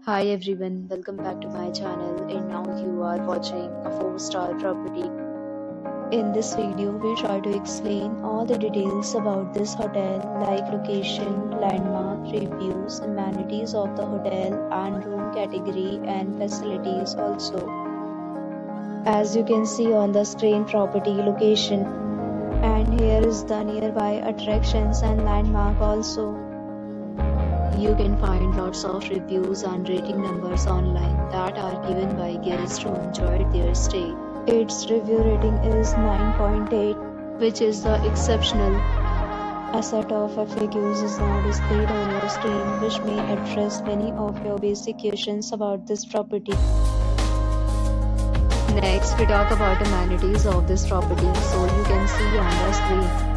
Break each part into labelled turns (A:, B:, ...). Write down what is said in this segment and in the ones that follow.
A: Hi everyone, welcome back to my channel and now you are watching a 4-star property. In this video, we try to explain all the details about this hotel like location, landmark, reviews, amenities of the hotel and room category and facilities also. As you can see on the screen, property location, and here is the nearby attractions and landmark also. You can find lots of reviews and rating numbers online that are given by guests who enjoyed their stay. Its review rating is 9.8, which is the exceptional. A set of FAQs is now displayed on your screen, which may address many of your basic questions about this property. Next, we talk about amenities of this property, so you can see on the screen.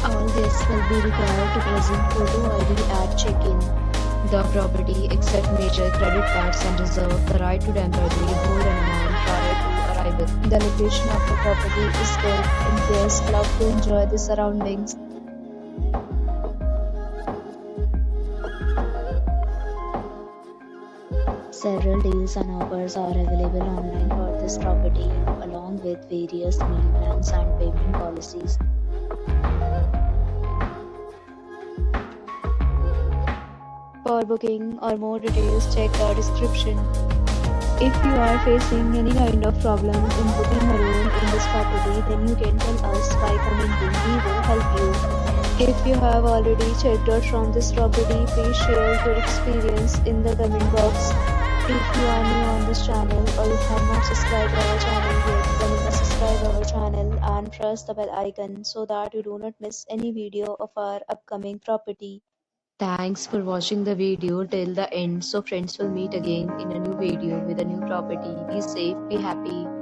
A: All guests will be required to present photo ID at check-in. The property accepts major credit cards and reserves the right to temporarily hold an amount prior to arrival. The location of the property is good and guests love to enjoy the surroundings. Several deals and offers are available online for this property, along with various meal plans and payment policies. For booking or more details, check the description. If you are facing any kind of problem in booking a room in this property, then you can tell us by commenting. We will help you. If you have already checked out from this property, please share your experience in the comment box. If you are new on this channel or you have not subscribed our channel yet, then you must subscribe our channel and press the bell icon so that you do not miss any video of our upcoming property. Thanks for watching the video till the end. So friends, will meet again in a new video with a new property. Be safe, be happy.